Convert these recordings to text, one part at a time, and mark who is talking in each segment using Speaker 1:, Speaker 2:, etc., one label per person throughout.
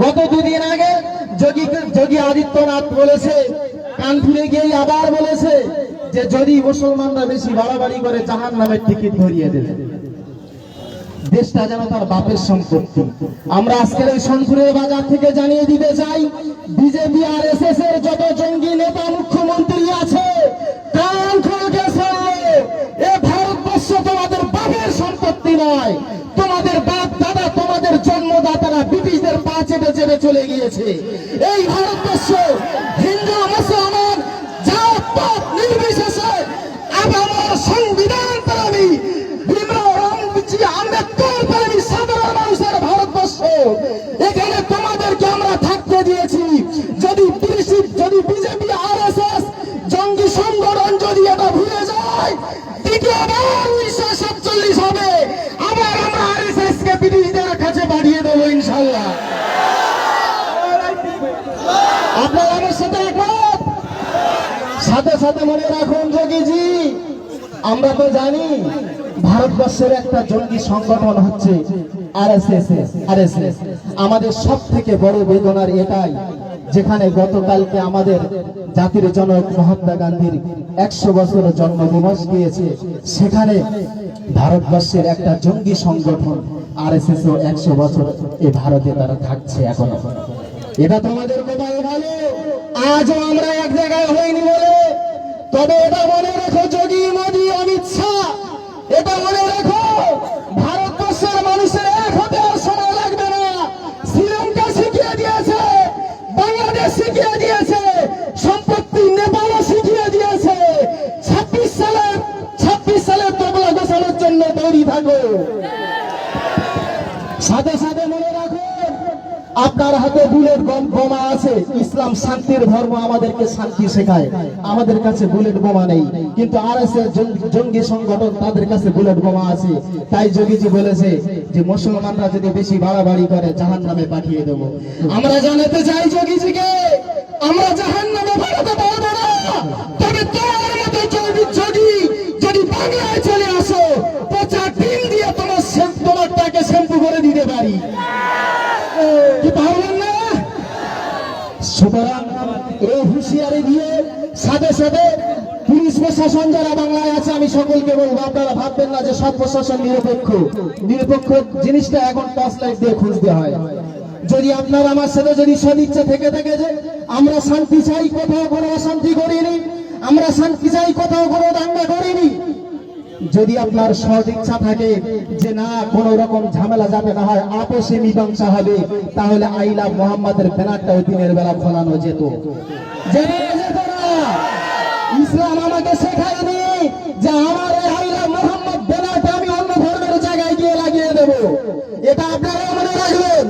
Speaker 1: গত দুদিন আগে যোগী আদিত্যনাথ বলেছে, কানপুরে গিয়ে আবার বলেছে যে যদি মুসলমানরা বেশি বাড়াবাড়ি করে জাহান্নামের টিকিট ধরিয়ে দেবে। দেশটা যেন তার বাপের সম্পত্তি। আমরা আজকের এই সোনপুরের বাজার থেকে জানিয়ে দিতে চাই, বিজেপি আর এসএস এর যত জঙ্গি নেতা মুখ্যমন্ত্রী আছে, কান খুলে শুনলে, এ ভারতবর্ষ তোমাদের বাপের সম্পত্তি নয়। তোমাদের বাপ দাদা, তোমাদের জন্মদাতারা ব্রিটিশদের পা চেটে চেটে চলে গিয়েছে। এই ভারতবর্ষ হিন্দু মুসলমান জাত পাত নির্বিশেষে আবার সংবিধান প্রেমী আম্বেদকর প্রেমী সাধারণ মানুষের ভারতবর্ষ। এখানে তোমাদেরকে আমরা থাকতে দিয়েছি। যদি বিজেপি আরএসএস জঙ্গি সংগঠন যদি এটা ভুলে যায়, দ্বিতীয়বার 1947 হবে, আবার আমরা আরএসএস কে ব্রিটিশদের কাছে বাড়িয়ে দেবো ইনশাআল্লাহ। আপনারা আমার সাথে একমত? সাথে সাথে মনে রাখুন যোগীজি, আমরা তো জানি ভারতবর্ষের একটা জঙ্গি সংগঠন হচ্ছে আরএসএস। আমাদের সব থেকে বড় বেদনার এটাই, যেখানে গতকালকে আমাদের জাতির জনক মহাত্মা গান্ধীর 100 বছর জন্মদিবস গিয়েছে, সেখানে ভারতবর্ষের একটা জঙ্গি সংগঠন আরএসএস 100 বছর এই ভারতে তারা থাকছে এখনো। এটা তোমাদের কপাল ভালো, আজও আমরা এক জায়গায় হইনি বলে। তবে এটা মনে রেখো যোগী, মোদী, অমিত শাহ, এটা মনে রেখো, ভারতবর্ষের মানুষের এক হতে আর সময় লাগবে না। শ্রীলঙ্কা শিখিয়ে দিয়েছে, বাংলাদেশ শিখিয়ে দিয়েছে, সম্পত্তি নেপালও শিখিয়ে দিয়েছে। 26 সালে তবলা গোছানোর জন্য তৈরি থাকো। সাথে সাথে মনে রাখো, আপনার হাতে বুলেট বোমা আছে। ইসলাম শান্তির ধর্ম, আমাদেরকে শান্তি শেখায়। আমাদের কাছে বুলেট বোমা নেই, কিন্তু আরএসএস জঙ্গি সংগঠন, তাদের কাছে বুলেট বোমা আছে। তাই যোগীজি বলেছে যে মুসলমানরা যদি বেশি বাড়াবাড়ি করে জাহান্নামে পাঠিয়ে দেব। আমরা জানাতে চাই যোগীজিকে, আমরা জাহান্নামে পাঠাতে পারবো না। তবে তোমার মতো যোগী যদি বাংলায় চলে আসো, পচা ডিম দিয়ে তোমারটাকে শ্যাম্পু করে দিতে পারি। কি পারবেন না? সুতরাং এই হুঁশিয়ারি দিয়ে সাথে সাথে পুলিশ প্রশাসন যারা বাংলায় আছে, আমি সকলকে বলবো, আপনারা ভাববেন না যে সব প্রশাসন নিরপেক্ষ জিনিসটা এখন টর্চ লাইট দিয়ে খুঁজতে হয়। যদি আপনার আমার সাথে যদি সদিচ্ছা থেকে থাকে যে আমরা শান্তি চাই, কোথাও কোনো অশান্তি করিনি, আমরা শান্তি চাই, কোথাও কোনো দাঙ্গা করিনি, যদি আপনার সৎ ইচ্ছা থাকে যে না কোন রকম ঝামেলা যাবে না হয়, আপোষে মীমাংসা হবে, তাহলে আই লাভ মোহাম্মদের ব্যানারটাও দিনের বেলা ফলানো যেত। ইসলাম আমাকে শেখায়নি যে আমার এই আই লাভ মোহাম্মদ ব্যানারটা আমি অন্য ধর্মের জায়গায় গিয়ে লাগিয়ে দেব। এটা আপনারা মনে রাখবেন,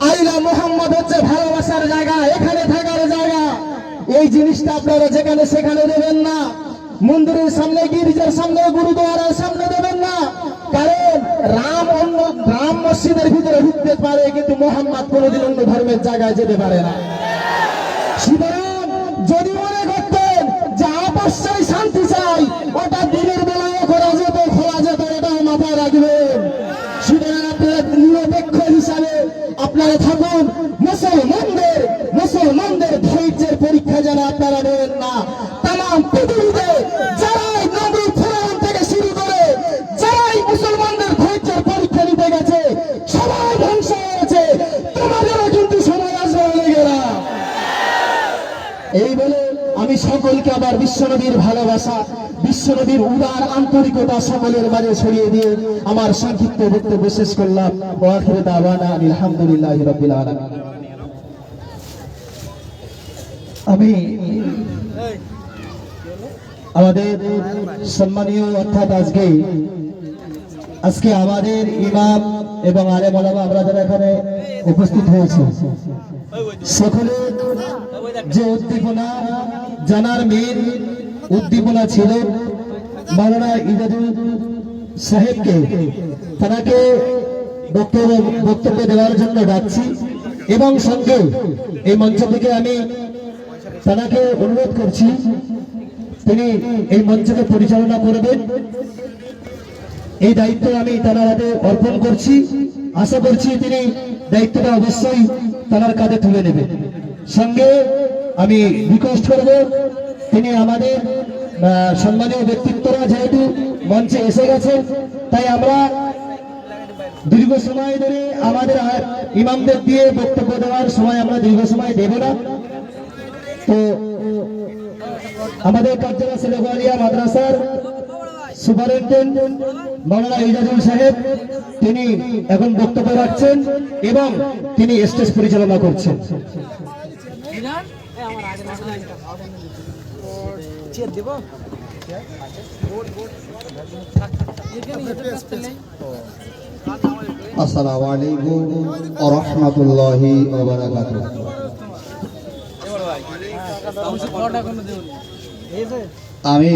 Speaker 1: আই লাভ মোহাম্মদ হচ্ছে ভালোবাসার জায়গা, এখানে থাকার জায়গা। এই জিনিসটা আপনারা যেখানে সেখানে দেবেন না। মন্দিরের সামনে, গির্জার সামনে, গুরুদ্বারের সামনে দেবেন না। কারণ রাম মসজিদের ভিতরে ঢুকতে পারে, কিন্তু মোহাম্মদ কোনদিন অন্য ধর্মের জায়গায় যেতে পারে না। সুতরাং যদি মনে করতেন যে আপোষ চাই, শান্তি চাই, ওটা দিনের বেলায় করা যেত, খোলা যেত, এটাও মাথায় রাখবেন। সুতরাং আপনারা নিরপেক্ষ হিসাবে আপনারা থাকুন। মুসলমানদের ধৈর্যের পরীক্ষা যেন আপনারা দেবেন না। তাম পৃথিবীতে যারাই নবী ফেরাউন থেকে শুরু করে যারাই মুসলমানদের ধৈর্যের পরীক্ষা নিতে গেছে, সবাই ধ্বংস হয়েছে। তোমাদেরও কিন্তু সময় আসবে লেগেরা। এই বলে আমি সকলকে আবার বিশ্বনবীর ভালোবাসা, বিশ্বনবীর উদার আন্তরিকতা সকলের মাঝে ছড়িয়ে দিয়ে আমার সংক্ষিপ্ত বক্তব্য শেষ করলাম। ওয়া আখিরু দাওয়ানা আলহামদুলিল্লাহি রাব্বিল আলামিন। আমি আমাদের সম্মানীয় অর্থাৎ আজকে আমাদের ইমাম এবং আলেম ওলামা আমরা যারা এখানে উপস্থিত হয়েছে, সকলে যে উদ্দীপনা জানার মেন উদ্দীপনা ছিল, মাওলানা ইজাজুল সাহেবকে তাকে বক্তব্য দেওয়ার জন্য ডাকছি, এবং সঙ্গে এই মঞ্চ থেকে আমি তাকে অনুরোধ করছি তিনি এই মঞ্চকে পরিচালনা করবেন। এই দায়িত্ব আমি তার হাতে অর্পণ করছি। আশা করছি তিনি দায়িত্বটা অবশ্যই তার কাঁধে তুলে নেবে। সঙ্গে আমি রিকোয়েস্ট করব, তিনি আমাদের সম্মানীয় ব্যক্তিত্বরা যেহেতু মঞ্চে এসে গেছে, তাই আমরা দীর্ঘ সময় ধরে আমাদের ইমামদের দিয়ে বক্তব্য দেওয়ার সময় আমরা দীর্ঘ সময় দেব না। তো আমাদের কার্যালয় সেলেগোয়ালিয়া মাদ্রাসার সুপারিনটেন্ডেন্ট মাওলানা ইজাজুল সাহেব তিনি এখন বক্তব্য রাখছেন এবং তিনি স্টেজ পরিচালনা করছেন।
Speaker 2: আসসালামু আলাইকুম ওয়া রাহমাতুল্লাহি ওয়া বারাকাতুহু। আমি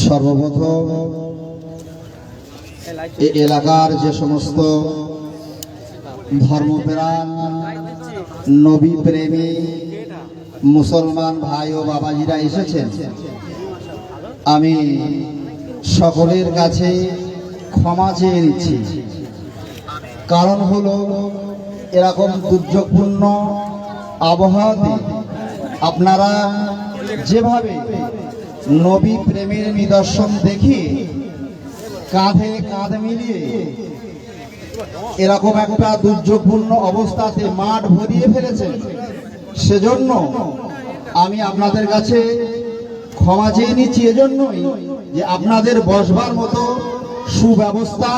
Speaker 2: সর্বপ্রথম এই এলাকার যে সমস্ত ধর্মপ্রাণ নবী প্রেমী মুসলমান ভাই ও বাবাজিরা এসেছেন, আমি সকলের কাছে ক্ষমা চেয়ে নিচ্ছি। কারণ হলো এরকম দুর্যোগপূর্ণ আবহাওয়াতে আপনারা যেভাবে নবী প্রেমের নিদর্শন দেখি কাঁধে কাঁধ মিলিয়ে এরকম একটা দুর্যোগপূর্ণ অবস্থাতে মাঠ ভরিয়ে ফেলেছেন, সেজন্য আমি আপনাদের কাছে ক্ষমা চেয়ে নিচ্ছি। এজন্যই যে আপনাদের বসবার মতো সুব্যবস্থা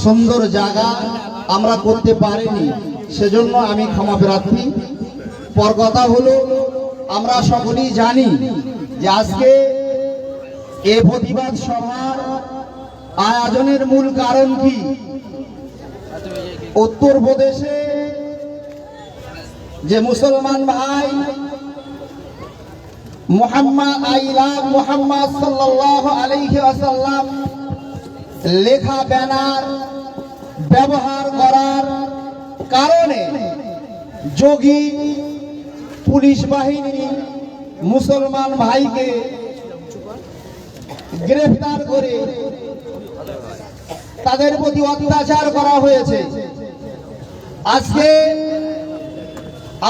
Speaker 2: সুন্দর জায়গা আমরা করতে পারিনি, সেজন্য আমি ক্ষমা প্রার্থী। পর কথা হলো, আমরা সকলেই জানি যে আজকে এ প্রতিবাদ সভার আয়োজনের মূল কারণ কি। উত্তরপ্রদেশে যে মুসলমান ভাই মুহাম্মদ সাল্লাল্লাহু আলাইহি ওয়াসাল্লাম লেখা ব্যানার ব্যবহার করার কারণে যোগী পুলিশ বাহিনী মুসলমান ভাইকে গ্রেফতার করে তাদের প্রতি অত্যাচার করা হয়েছে। আজকে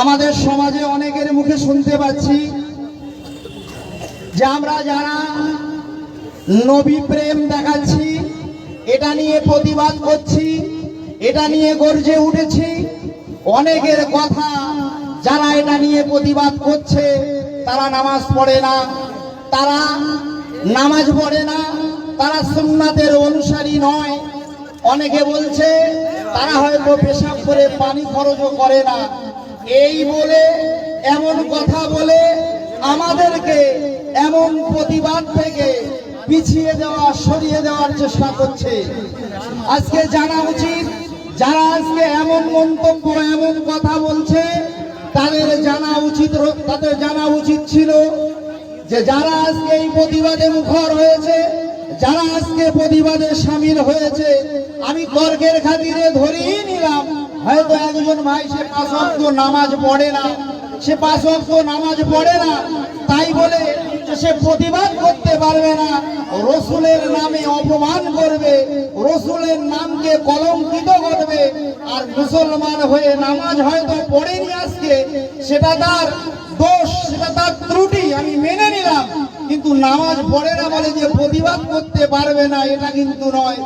Speaker 2: আমাদের সমাজে অনেকের মুখে শুনতে পাচ্ছি যে আমরা যারা নবী প্রেম দেখাচ্ছি, এটা নিয়ে প্রতিবাদ করছি, এটা নিয়ে গর্জে উঠেছি। অনেকের কথা, যারা এটা নিয়ে প্রতিবাদ করছে তারা নামাজ পড়ে না, তারা তারা সুন্নাতের অনুসারী নয়। অনেকে বলছে তারা হয়তো পেশাব করে পানি খরচও করে না। এই বলে, এমন কথা বলে আমাদেরকে এমন প্রতিবাদ থেকে পিছিয়ে দেওয়া, সরিয়ে দেওয়ার চেষ্টা করছে। আজকে জানা উচিত, যারা আজকে এমন মন্তব্য, এমন কথা বলছে, তাদের জানা উচিত ছিল যে যারা আজকে এই প্রতিবাদে মুখর হয়েছে, যারা আজকে প্রতিবাদে সামিল হয়েছে, আমি তর্কের খাতিরে ধরেই নিলাম হয়তো একজন ভাই সে 5 ওয়াক্ত নামাজ পড়ে না, তাই বলে সে প্রতিবাদ করতে পারবে না, রসুলের নামে অপমান করবে, রসুলের নামকে কলঙ্কিত করবে। আর মুসলমান হয়ে নামাজ হয়তো পড়েনি আজকে, সেটা তার দোষ, সেটা তার ত্রুটি, আমি মেনে নিলাম। কিন্তু নামাজ পড়ে না বলে যে প্রতিবাদ করতে পারবে না, এটা কিন্তু নয়।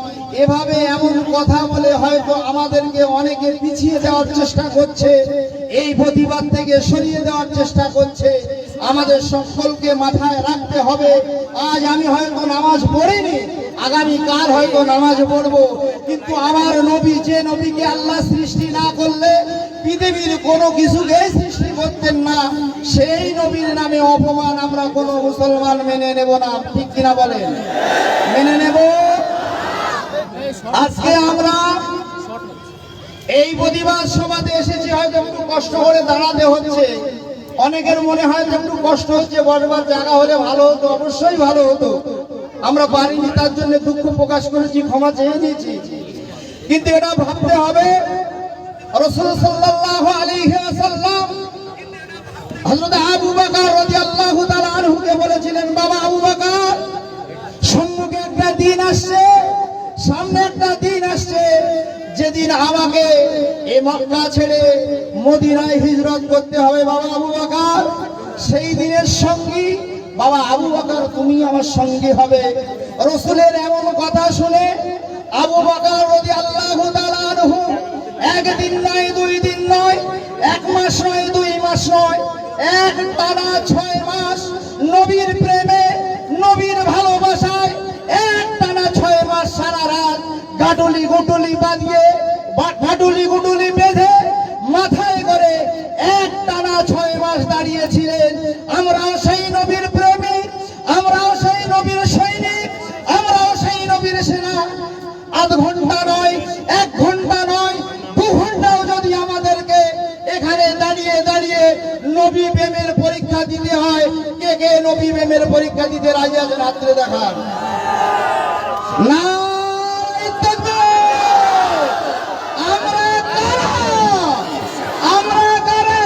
Speaker 2: এভাবে এমন কথা বলে হয়তো আমাদেরকে অনেকে পিছিয়ে দেওয়ার চেষ্টা করছে, এই প্রতিবাদ থেকে সরিয়ে দেওয়ার চেষ্টা করছে। আমাদের সকলকে মাথায় রাখতে হবে, আজ আমি হয়তো নামাজ পড়িনি, আগামীকাল হয়তো নামাজ পড়বো, কিন্তু আমার নবী, যে নবীকে আল্লাহ সৃষ্টি না করলে পৃথিবীর কোনো কিছুকে সৃষ্টি করতেন না, সেই নবীর নামে অপমান আমরা কোনো মুসলমান মেনে নেব না। ঠিক কিনা বলেন? মেনে নেব? আজকে আমরা এই প্রতিবাদ সভাতে এসেছি, হয়তো একটু কষ্ট করে দাঁড়াতে হচ্ছে। অনেকের মনে হয় যে একটু কষ্ট হচ্ছে, বসবার জায়গা হলে ভালো হতো। অবশ্যই ভালো হতো, আমরা পারিনি, তার জন্য দুঃখ প্রকাশ করেছি, ক্ষমা চেয়ে নিয়েছি। কিন্তু এটা ভাবতে হবে, রাসূল সাল্লাল্লাহু আলাইহি ওয়াসাল্লাম হযরত আবু বকর রাদিয়াল্লাহু তাআলা আনহুকে বলেছিলেন, বাবা আবু বকর, সম্মুখে একটা দিন আসছে, সামনে একটা দিন আসছে, যেদিন আমাকে এই মক্কা ছেড়ে মদিনায় হিজরত করতে হবে বাবা আবু বকর। সেই দিনের সঙ্গী বাবা আবু বকর তুমি আমার সঙ্গী হবে। রাসূলের এমন কথা শুনে আবু বকর রাদিয়াল্লাহু তাআলা আনহু একদিন নয়, 2 দিন নয়, 1 মাস নয়, 2 মাস নয়, এক টানা 6 মাস নবীর প্রেমে, নবীর ভালোবাসায় এক টানা 6 মাস সারা রাত গাটুলি গুটুলি বাঁধিয়ে, গাটুলি গুটুলি বেঁধে মাথায় করে এক টানা 6 মাস দাঁড়িয়েছিলেন। আমরাও সেই নবীর প্রেমী, আমরাও সেই নবীর সৈনিক, আমরাও সেই নবীর সেনা। আধ ঘন্টা নয়, 1 ঘন্টা নয়, 2 ঘন্টাও যদি আমাদেরকে এখানে দাঁড়িয়ে দাঁড়িয়ে নবী প্রেমের পরীক্ষা দিতে হয়, কে কে নবী প্রেমের পরীক্ষা দিতে রাজি আছেন? রাত্রে দেখান না। আমরা কারা? আমরা কারা?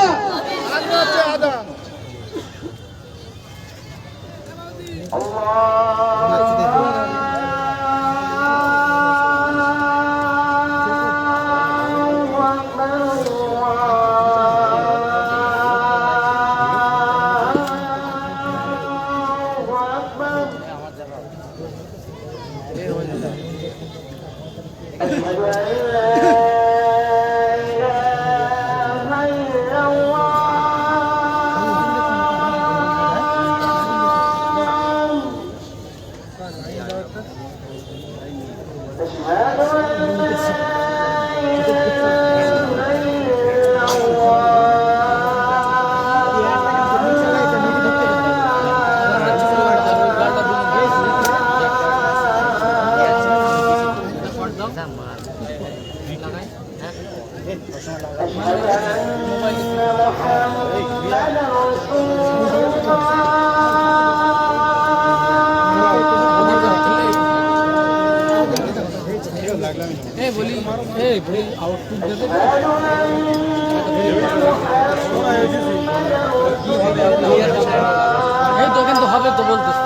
Speaker 3: এই তো কিন্তু হবে তো বলতেছে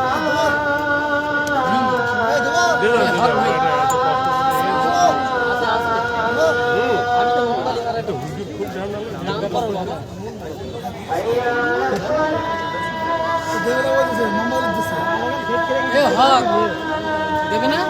Speaker 3: দেবে না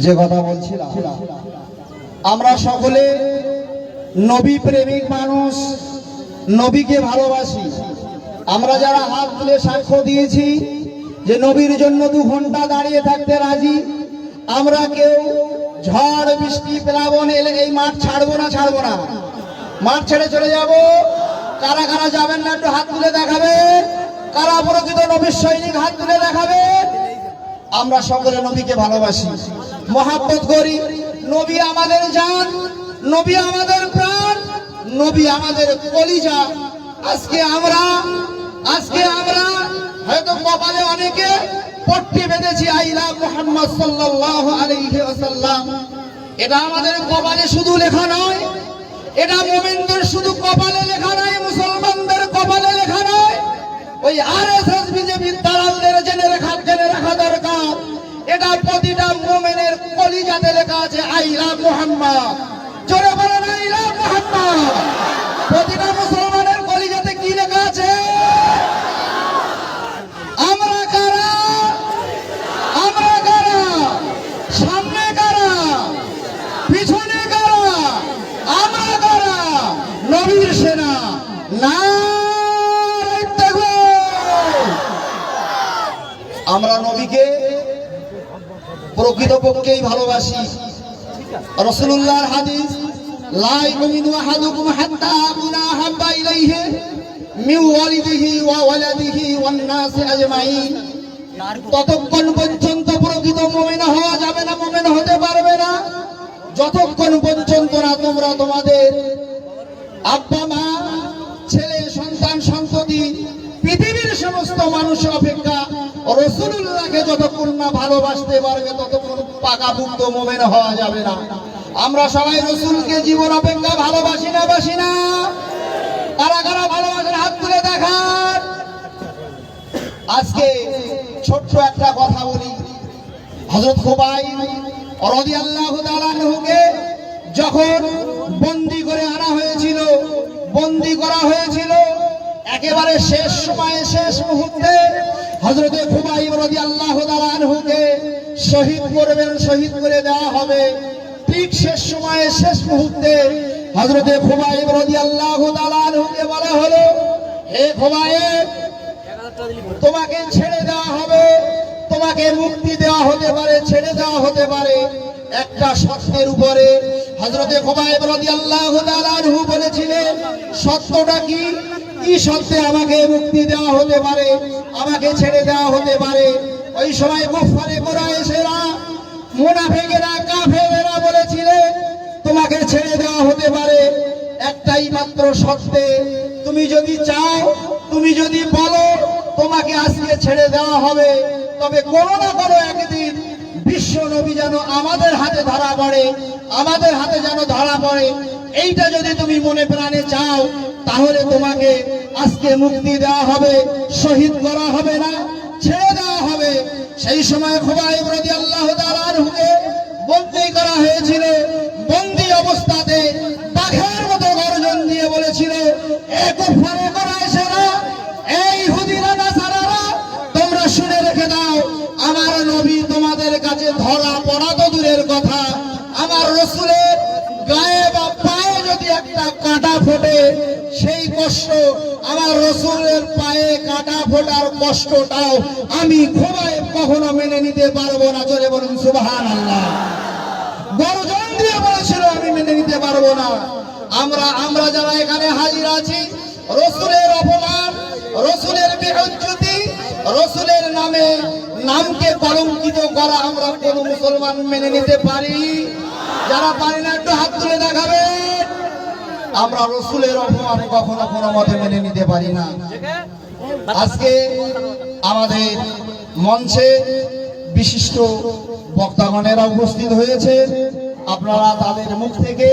Speaker 2: যে কথা বলছিলাম, আমরা সকলে নবী প্রেমিক মানুষ, নবীকে ভালোবাসি। আমরা যারা হাত তুলে সাক্ষ্য দিয়েছি যে নবীর জন্য 2 ঘন্টা দাঁড়িয়ে থাকতে রাজি, আমরা কেউ ঝড় বৃষ্টি প্লাবন এলে এই মাঠ ছাড়বো না, ছাড়বো না, মাঠ ছেড়ে চলে যাব। কারা কারা যাবেন না একটু হাত তুলে দেখাবে? কারা প্রকৃত নবীর সৈনিক হাত তুলে দেখাবে? আমরা সকলে নবীকে ভালোবাসি, মহাব্বত করি। নবী আমাদের জান, নবী আমাদের প্রাণ, নবী আমাদের কলিজা। আজকে আমরা হয়তো কপালে অনেকে পট্টি বেঁধেছি আই লাভ মুহাম্মদ সাল্লাল্লাহু আলাইহি ওয়াসাল্লাম। এটা আমাদের কপালে শুধু লেখা নয়, এটা মুমিনদের শুধু কপালে লেখা নয়, মুসলমানদের কপালে লেখা নয়, ওই আরএসএস বিজেপির দালালদের জেনে রাখা দরকার, এটা প্রতিটা মুমিনের কলিজাতে লেখা আছে আই লাভ মুহাম্মদ। জোরে বলেন আই লাভ মুহাম্মদ। প্রতিটা মুসলমানের কলিজাতে কি লেখা আছে? আমরা কারা? আমরা কারা? সামনে কারা? পিছনে কারা? আমরা কারা? নবীর সেনা। নারে তাকবীর। আমরা নবীকে প্রকৃতপক্ষেই ভালোবাসি। রাসূলুল্লাহর হাদিস, লা ইউমিনু আহাদুকুম হাত্তা আকুনা হাব্বা ইলাইহি মিন ওয়ালিদিহি ওয়া ওয়ালাদিহি ওয়ান নাসি আজমাইন। ততক্ষণ পর্যন্ত প্রকৃত মুমিন হওয়া যাবে না, মুমিন হতে পারবে না, যতক্ষণ পর্যন্ত না তোমরা তোমাদের আব্বা মা, ছেলে সন্তান সন্ততি, পৃথিবীর সমস্ত মানুষ অপেক্ষা রাসূলুল্লাহকে যতক্ষণ না ভালোবাসতে পারবে ততক্ষণ পাকাপুক্ত মুমিন হওয়া যাবে না। আমরা সবাই রাসূলকে জীবন অপেক্ষা ভালোবাসি না? বাসি না? কারা কারা ভালোবাসেন হাত তুলে দেখান। আজকে ছোট্ট একটা কথা বলি। হযরত খুবাইব রাদিয়াল্লাহু তাআলা আনহুকে যখন বন্দী করে আনা হয়েছিল, বন্দী করা হয়েছিল, একেবারে শেষ সময়ে শেষ মুহূর্তে হযরত খুবাইব রাদিয়াল্লাহু তাআলা আনহুকে শহীদ করবেন, শহীদ করে দেওয়া হবে। ঠিক শেষ সময়ে শেষ মুহূর্তে হযরত খুবাইব রাদিয়াল্লাহু তাআলা আনহুকে বলা হলো, হে খুবাইব, তোমাকে ছেড়ে দেওয়া হবে, তোমাকে মুক্তি দেওয়া হতে পারে, ছেড়ে দেওয়া হতে পারে, একটা শর্তের উপরে। হযরত খুবাইব রাদিয়াল্লাহু তাআলা আনহু বলেছিলেন, সত্যটা কি? কি শর্তে আমাকে মুক্তি দেওয়া হতে পারে, আমাকে ছেড়ে দেওয়া হতে পারে? ওই সময় কুফারে কুরাইশেরা, মুনাফিকেরা, কাফেরেরা বলেছিলেন, তোমাকে ছেড়ে দেওয়া হতে পারে একটাই মাত্র শর্তে। তুমি যদি চাও, তুমি যদি বলো তোমাকে আজকে ছেড়ে দেওয়া হবে, তবে কোনো না কোনো একদিন বিশ্ব নবী যেন আমাদের হাতে ধরা পড়ে, আমাদের হাতে যেন ধরা পড়ে। এইটা যদি তুমি মনে প্রাণে চাও, তাহলে তোমাকে আজকে মুক্তি দেওয়া হবে, শহীদ করা হবে না, ছেড়ে দেওয়া হবে। সেই সময় খুবাইব রাদিয়াল্লাহু তাআলা আনহুকে বন্দী করা হয়েছিল। বন্দী অবস্থাতে বাঘের মতো গর্জন দিয়ে বলেছিল, এ কুফারে কুরাইশেরা, এই ইহুদিরা, নাসারারা, তোমরা শুনে রেখে দাও, আমার নবী তোমাদের কাছে ধরা পড়া তো দূরের কথা, আমার রাসূলের গায়ে বা পায়ে যদি একটা কাঁটা ফোটে, সেই কষ্ট, আমার রাসূলের পায়ে কাঁটা ফোটার কষ্টটাও আমি খুবাইব কখনো মেনে নিতে পারবো না। জোরে বলুন সুবহানাল্লাহ। গর্জন দিয়ে বলেছিল, আমি মেনে নিতে পারবো না। আমরা যারা এখানে হাজির আছি, রাসূলের অপমান, রাসূলের বেইজ্জতি, রাসূলের নামকে কলঙ্কিত করা আমরা কোন মুসলমান মেনে নিতে পারি? যারা পারি না একটু হাত তুলে দেখাবে। আমরা রাসূলের অপমান কখনো কোনো মতে মেনে নিতে পারি না। আজকে আমাদের মঞ্চে বিশিষ্ট বক্তাগণেরা উপস্থিত হয়েছে, আপনারা তাদের মুখ থেকে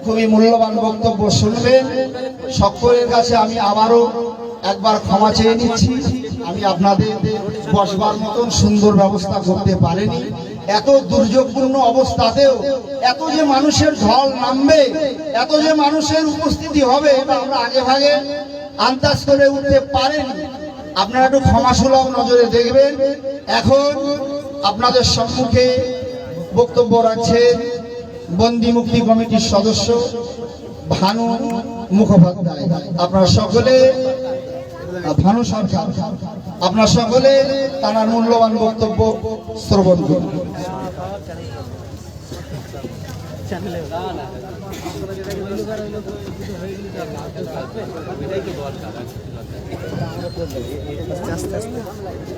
Speaker 2: খুবই মূল্যবান বক্তব্য শুনবেন। সকলের কাছে আমি আবারও একবার ক্ষমা চেয়ে নিচ্ছি, আমি আপনাদের বসবার মতন সুন্দর ব্যবস্থা করতে পারিনি। এত দুর্যোগপূর্ণ অবস্থাতেও এত যে মানুষের ঢল নামবে, এত যে মানুষের উপস্থিতি হবে, এটা আমরা আগে ভাগে আন্দাজ করে উঠতে পারেনি। আপনারা একটু ক্ষমাসুলভ নজরে দেখবেন। এখন আপনাদের সম্মুখে বক্তব্য রাখছেন বন্দী মুক্তি কমিটির সদস্য ভানু মুখোপাধ্যায়। আপনারা সকলে, ভানু সরকার, আপনার সকলে তার মূল্যবান বক্তব্য শ্রবণ করুন।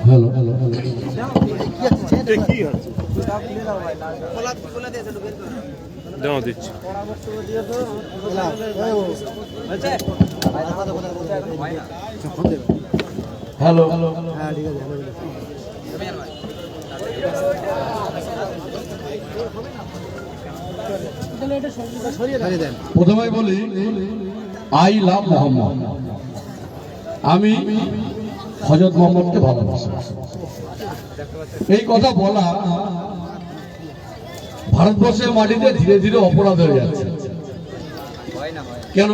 Speaker 4: হ্যালো হ্যালো
Speaker 5: দেওয়া দিচ্ছি।
Speaker 4: হ্যালো প্রথমে বলি আই লাভ মোহাম্মদ। আমি হযরত মুহাম্মদকে ভালোবাসি। এই কথা বলা ভারতবর্ষের মাটিতে ধীরে ধীরে অপরাধ হয়ে যাচ্ছে। কেন?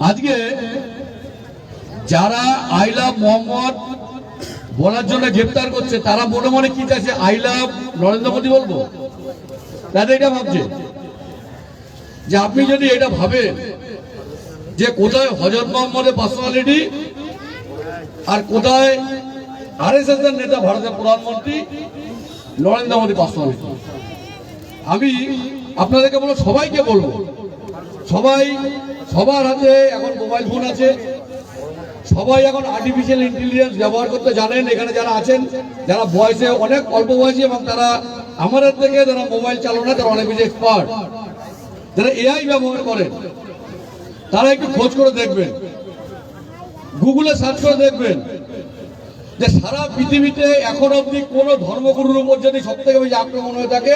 Speaker 4: আজকে যারা আই লাভ মোহাম্মদ বলার জন্য গ্রেপ্তার করছে, তারা মনে মনে কি চাইছে? আই লাভ নরেন্দ্র মোদী বলবো? তাদের এটা ভাবছে যে আপনি যদি এটা ভাবেন যে কোথায় হযরত মুহাম্মদের পার্সোনালিটি আর কোথায় আরএসএস এর নেতা ভারতের প্রধানমন্ত্রী নরেন্দ্র মোদী পার্সোনালিটি। আমি আপনাদেরকে বলবো, সবাইকে বলবো, সবার হাতে এখন মোবাইল ফোন আছে, সবাই এখন আর্টিফিশিয়াল ইন্টেলিজেন্স ব্যবহার করতে জানেন। এখানে যারা আছেন, যারা বয়সে অনেক অল্প বয়সী এবং তারা আমাদের থেকে যারা মোবাইল চালানো তারা অনেক বেশি এক্সপার্ট, যারা এআই ব্যবহার করেন, তারা একটু খোঁজ করে দেখবেন, গুগলে সার্চ করে দেখবেন যে সারা পৃথিবীতে এখন অবধি কোন ধর্মগুরুর উপর যদি সব থেকে বেশি আক্রমণ হয়ে থাকে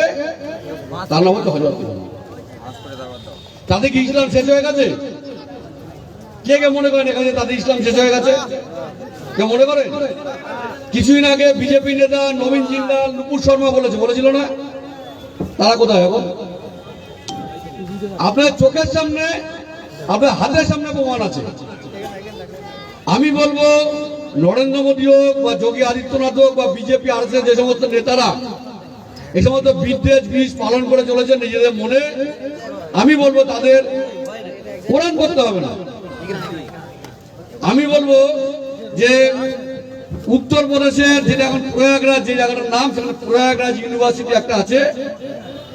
Speaker 4: তার নাম হচ্ছে হযরত মুহাম্মদ। তাদের কি ইসলাম শেষ হয়ে গেছে? কে কে মনে করেন এখানে তাদের ইসলাম শেষ হয়ে গেছে? কে মনে করেন? কিছুদিন আগে বিজেপি নেতা নবীন জিন্দাল, নুপুর শর্মা বলেছিল না? তারা কোথায় এখন? আপনার চোখের সামনে, আপনার হাতের সামনে প্রমাণ আছে। আমি বলবো নরেন্দ্র মোদী হোক বা যোগী আদিত্যনাথ হোক বা বিজেপি আরএসএস যে সমস্ত নেতারা এই সমস্ত বিদ্বেষ বিষ পালন করে চলেছেন নিজেদের মনে, আমি বলবো তাদের কোরআন করতে হবে না। আমি বলবো যে উত্তরপ্রদেশের যেটা এখন প্রয়াগরাজ, যে জায়গাটার নাম, সেখানে প্রয়াগরাজ ইউনিভার্সিটি একটা আছে।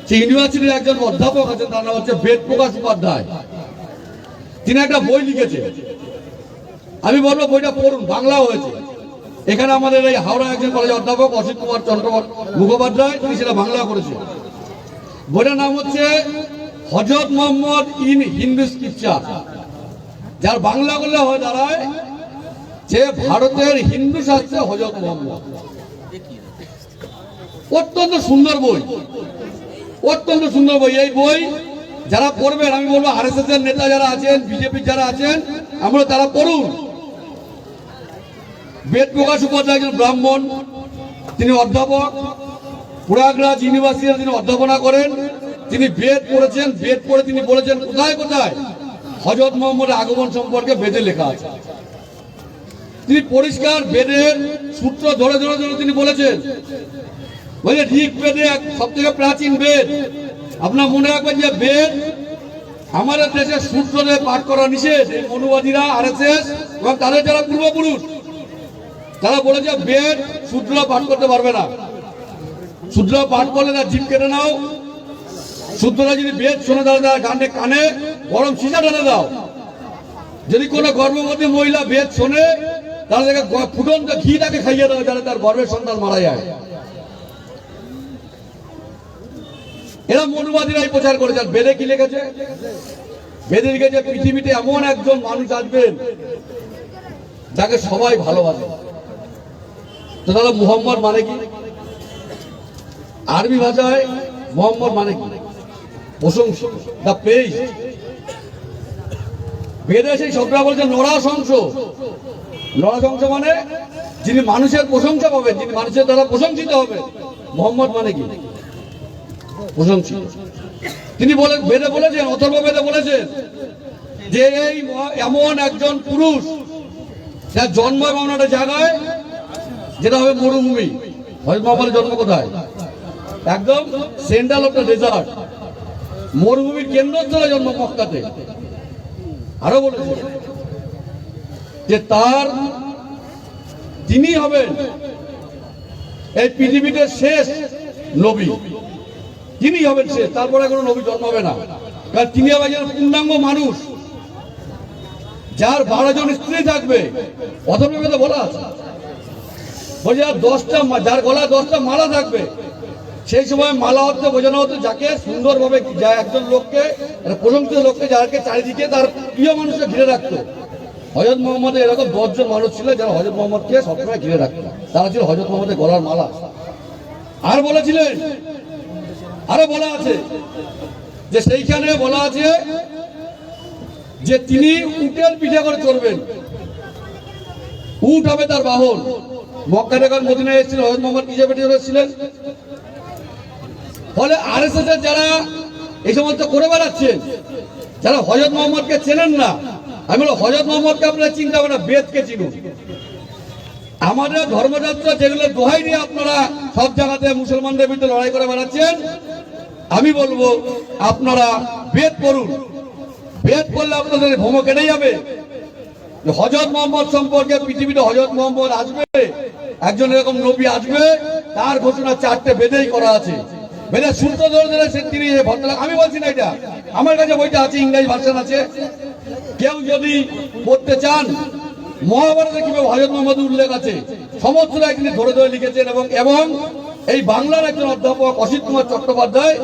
Speaker 4: সেই ইউনিভার্সিটির একজন অধ্যাপক আছেন, তার নাম হচ্ছে বেদপ্রকাশ উপাধ্যায়। তিনি একটা বই লিখেছেন, আমি বলবো বইটা পড়ুন, বাংলা হয়েছে। এখানে আমাদের এই হাওড়া একজন কলেজের অধ্যাপক অসিত কুমার চন্দ্র মুখোপাধ্যায়, তিনি সেটা বাংলা করেছেন। বইটার নাম হচ্ছে হযরত মুহাম্মদ ইন হিন্দু স্ক্রিপচার, যার বাংলা করলে হয় দাঁড়ায় যে ভারতের হিন্দু শাস্ত্রে হযরত মুহাম্মদ। অত্যন্ত সুন্দর বই, অত্যন্ত সুন্দর বই। এই বই যারা পড়বেন, আমি বলবো আরএসএস এর নেতা যারা আছেন, বিজেপির যারা আছেন, আমরা তারা পড়ুন। বেদপ্রকাশ উপাধ্যায় একজন ব্রাহ্মণ, তিনি অধ্যাপক, প্রয়াগরাজ ইউনিভার্সিটিতে তিনি অধ্যাপনা করেন। তিনি বেদ পড়েছেন, বেদ পড়ে তিনি বলেছেন কোথায় কোথায় হযরত মুহাম্মদের আগমন সম্পর্কে বেদে লেখা আছে। তিনি পরিষ্কার বেদের সূত্র ধরে ধরে ধরে তিনি বলেছেন। বলে ঋগ বেদে সব থেকে প্রাচীন বেদ। আপনার মনে রাখবেন যে বেদ আমাদের দেশের সূত্র দিয়ে পাঠ করা নিষেধ। এই মনুবাদীরা, আরএসএস এবং তাদের যারা পূর্বপুরুষ, তারা বলেছে বেদ সূত্র পাঠ করতে পারবে না। সূত্র পাঠ করলে তার জিভ কেটে নাও। সূত্ররা যদি বেদ শোনে তাহলে তার গানে কানে গরম সিজা ঢেলে দাও। যদি কোনো গর্ভবতী মহিলা বেদ শোনে তাহলে তাকে ফুটন্ত ঘি তাকে খাইয়ে দাও, যাতে তার গর্ভের সন্তান মারা যায়। এরা মনুবাদীরাই প্রচার করেছে। বেদে কি লিখেছে? বেদে লিখেছে পৃথিবীতে এমন একজন মানুষ আসবেন যাকে সবাই ভালোবাসে। তো তাহলে মুহাম্মদ মানে কি? আরবি ভাষায় মুহাম্মদ মানে কি? প্রশংসা, দা প্রেইজ। বেদে সেই শব্দটা বলছে নরাশংস। নরাশংস মানে যিনি মানুষের প্রশংসা পাবেন, যিনি মানুষের দ্বারা প্রশংসিত হবে। মুহাম্মদ মানে কি? প্রশংসিত। তিনি বলেন, বেদে বলেছেন, অথর্ব বেদে বলেছেন যে এই এমন একজন পুরুষ যার জন্ম এমন একটা জায়গায় যেটা হবে মরুভূমি। হযরত মুহাম্মদের জন্ম কোথায়? একদম সেন্ট্রাল অফ দ্য ডেজার্ট, মরুভূমির কেন্দ্রস্থলে জন্ম, মক্কাতে। আরো বলেছে যে তিনি হবেন এই পৃথিবীতে শেষ নবী। তিনি হবেন শেষ, তারপরে কোনো নবী জন্মাবে না। কারণ তিনি হবেন একজন পূর্ণাঙ্গ মানুষ, যার 12 জন স্ত্রী থাকবে। অথর্ববেদে বলা আছে, বলছে যার গলায় 10টা মালা থাকবে। সেই সময় মালা অর্থে বোঝানো হতো যাকে সুন্দরভাবে, একজন লোককে, প্রশংসিত লোককে, যাকে চারিদিকে তার প্রিয় মানুষকে ঘিরে রাখতো, হযরত মোহাম্মদের এরকম 10 জন মানুষ ছিল যারা হযরত মোহাম্মদকে সবসময় ঘিরে রাখত, তারা ছিল হযরত মোহাম্মদের গলার মালা। আর বলেছিলেন, আরো বলা আছে যে সেইখানে বলা আছে যে তিনি উটের পিঠে করে চড়বেন, উট হবে তার বাহন। মক্কা থেকে মদিনায় এসেছিলেন হযরত মোহাম্মদ কিসে পিঠে চড়েছিলেন? ফলে আরএসএস এর যারা এই সমস্ত করে বেড়াচ্ছেন, যারা হযরত মোহাম্মদকে চেনেন না, আমি বলবো হযরত মোহাম্মদকে আপনারা চিন্তা করেন না, বেদকে চিনুন। আমাদের ধর্মযাত্রা যেগুলো দোহাই নিয়ে আপনারা সব জায়গাতে মুসলমানদের বিরুদ্ধে লড়াই করে বেড়াচ্ছেন, আমি বলবো আপনারা বেদ পড়ুন। বেদ করলে আপনাদের ভ্রম কেটে যাবে। হযরত মোহাম্মদ সম্পর্কে পৃথিবীতে হযরত মোহাম্মদ আসবে, একজন এরকম নবী আসবে, তার ঘোষণা 4টে বেদেই করা আছে। বেদের সূত্র ধরে ধরে তিনি ভদ্রলোক, আমি বলছি না এটা, আমার কাছে বইটা আছে, ইংরেজি ভার্সন আছে, কেউ যদি পড়তে চান মহাভারতে কিভাবে হযরত মোহাম্মদ উল্লেখ আছে সমস্তটা তিনি ধরে ধরে লিখেছেন। এবং এই বাংলার একজন অধ্যাপক অসিত কুমার চট্টোপাধ্যায়,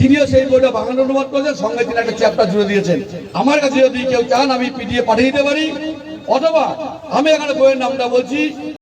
Speaker 4: তিনিও সেই বইটা বাংলা অনুবাদ করেছেন, সঙ্গে তিনি একটা চ্যাপ্টার জুড়ে দিয়েছেন। আমার কাছে যদি কেউ চান আমি পিডিএফ পাঠিয়ে দিতে পারি, অথবা আমি এখানে বইয়ের নামটা বলছি,